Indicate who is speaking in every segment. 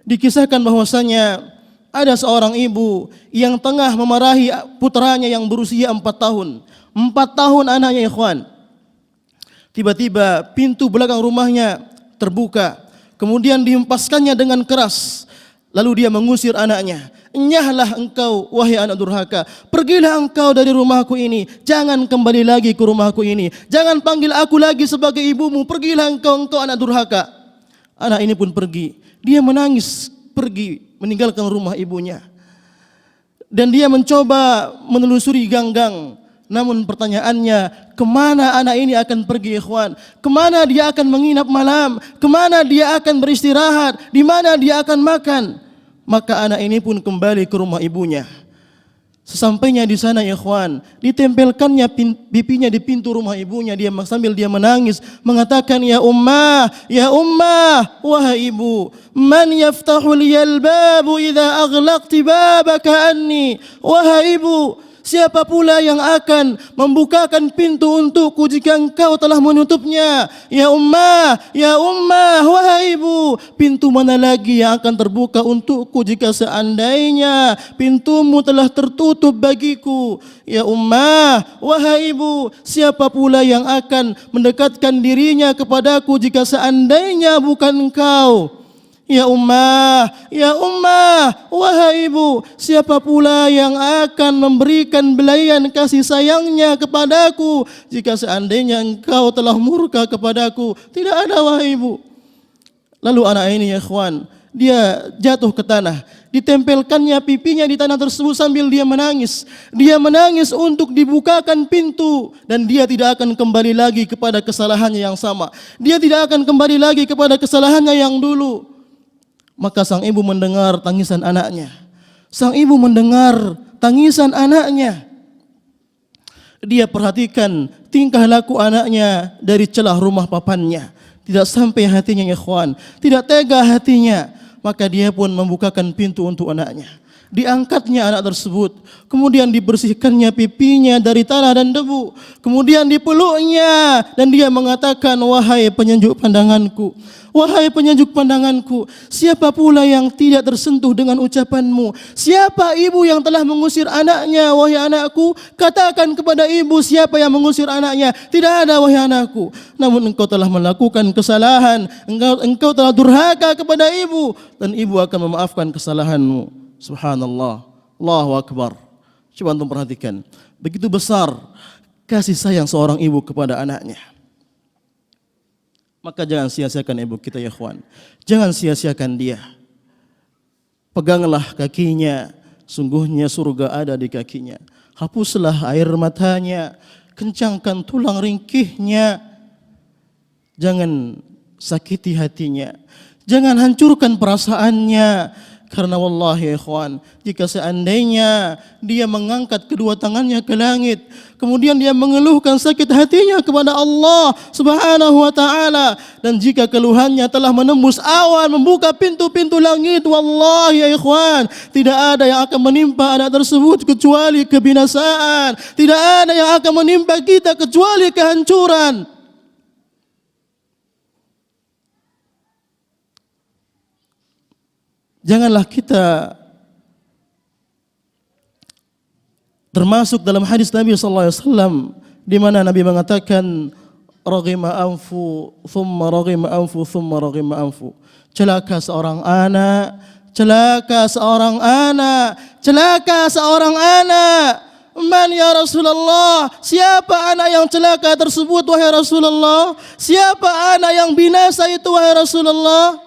Speaker 1: Dikisahkan bahwasanya ada seorang ibu yang tengah memarahi putranya yang berusia 4 tahun. 4 tahun anaknya, ikhwan. Tiba-tiba pintu belakang rumahnya terbuka. Kemudian dihempaskannya dengan keras. Lalu dia mengusir anaknya. Enyahlah engkau, wahai anak durhaka. Pergilah engkau dari rumahku ini. Jangan kembali lagi ke rumahku ini. Jangan panggil aku lagi sebagai ibumu. Pergilah engkau anak durhaka. Anak ini pun pergi. Dia menangis, pergi meninggalkan rumah ibunya. Dan dia mencoba menelusuri gang-gang. Namun pertanyaannya, kemana anak ini akan pergi, ikhwan? Kemana dia akan menginap malam? Kemana dia akan beristirahat? Di mana dia akan makan? Maka anak ini pun kembali ke rumah ibunya. Sesampainya di sana, ikhwan, ditempelkannya pipinya di pintu rumah ibunya. Dia sambil dia menangis mengatakan, ya ummah, wahai ibu, man yaftahu liyal babu idza aghlaqti babaka anni. Wahai ibu, siapa pula yang akan membukakan pintu untukku jika engkau telah menutupnya? Ya ummah, wahai ibu, pintu mana lagi yang akan terbuka untukku jika seandainya pintumu telah tertutup bagiku? Ya ummah, wahai ibu, siapa pula yang akan mendekatkan dirinya kepadaku jika seandainya bukan engkau? Ya ummah, wahai ibu, siapa pula yang akan memberikan belayan kasih sayangnya kepadaku jika seandainya engkau telah murka kepadaku? Tidak ada, wahai ibu. Lalu anak ini, ya ikhwan, dia jatuh ke tanah, ditempelkannya pipinya di tanah tersebut sambil dia menangis. Dia menangis untuk dibukakan pintu dan dia tidak akan kembali lagi kepada kesalahannya yang sama. Dia tidak akan kembali lagi kepada kesalahannya yang dulu. Maka sang ibu mendengar tangisan anaknya. Sang ibu mendengar tangisan anaknya. Dia perhatikan tingkah laku anaknya dari celah rumah papannya. Tidak sampai hatinya, ya ikhwan, tidak tega hatinya. Maka dia pun membukakan pintu untuk anaknya. Diangkatnya anak tersebut, kemudian dibersihkannya pipinya dari tanah dan debu, kemudian dipeluknya dan dia mengatakan, wahai penyejuk pandanganku, wahai penyejuk pandanganku, siapa pula yang tidak tersentuh dengan ucapanmu? Siapa ibu yang telah mengusir anaknya, wahai anakku? Katakan kepada ibu siapa yang mengusir anaknya. Tidak ada, wahai anakku. Namun engkau telah melakukan kesalahan, engkau telah durhaka kepada ibu, dan ibu akan memaafkan kesalahanmu. Subhanallah, Allahu Akbar. Coba antum perhatikan, begitu besar kasih sayang seorang ibu kepada anaknya. Maka jangan sia-siakan ibu kita, ya ikhwan. Jangan sia-siakan dia. Peganglah kakinya, sungguhnya surga ada di kakinya. Hapuslah air matanya, kencangkan tulang ringkihnya. Jangan sakiti hatinya, jangan hancurkan perasaannya. Karena wallahi, ya ikhwan, jika seandainya dia mengangkat kedua tangannya ke langit, kemudian dia mengeluhkan sakit hatinya kepada Allah Subhanahu wa ta'ala, dan jika keluhannya telah menembus awan, membuka pintu-pintu langit, wallahi, ya ikhwan, tidak ada yang akan menimpa anak tersebut kecuali kebinasaan. Tidak ada yang akan menimpa kita kecuali kehancuran. Janganlah kita termasuk dalam hadis Nabi SAW di mana Nabi mengatakan, raghima anfu, thumma raghima anfu, thumma raghima anfu. Celaka seorang anak, celaka seorang anak, celaka seorang anak. Man ya Rasulullah, siapa anak yang celaka tersebut, wahai Rasulullah? Siapa anak yang binasa itu, wahai Rasulullah?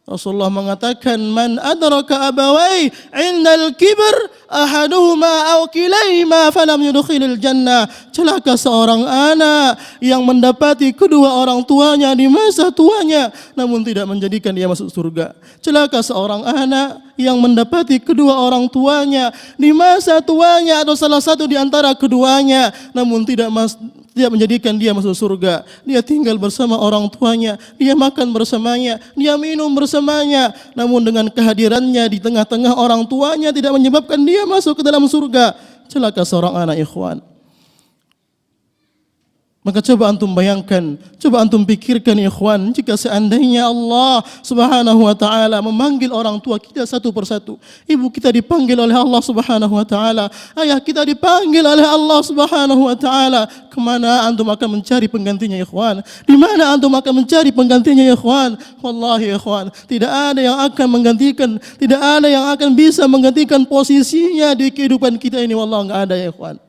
Speaker 1: Rasulullah mengatakan, man adraka abawai indal kibr ahaduhuma aw kilaihima falam yudkhilil jannah. Celaka seorang anak yang mendapati kedua orang tuanya di masa tuanya namun tidak menjadikan dia masuk surga. Celaka seorang anak yang mendapati kedua orang tuanya di masa tuanya atau salah satu di antara keduanya namun tidak menjadikan dia masuk surga. Dia tinggal bersama orang tuanya, dia makan bersamanya, dia minum bersamanya, namun dengan kehadirannya di tengah-tengah orang tuanya tidak menyebabkan dia masuk ke dalam surga. Celaka seorang anak, ikhwan. Maka coba antum bayangkan, coba antum pikirkan ikhwan, jika seandainya Allah Subhanahu wa taala memanggil orang tua kita satu persatu. Ibu kita dipanggil oleh Allah Subhanahu wa taala, ayah kita dipanggil oleh Allah Subhanahu wa taala. Kemana antum akan mencari penggantinya ikhwan? Di mana antum akan mencari penggantinya ikhwan? Wallahi ikhwan, tidak ada yang akan menggantikan, tidak ada yang akan bisa menggantikan posisinya di kehidupan kita ini. Wallah, enggak ada ya ikhwan.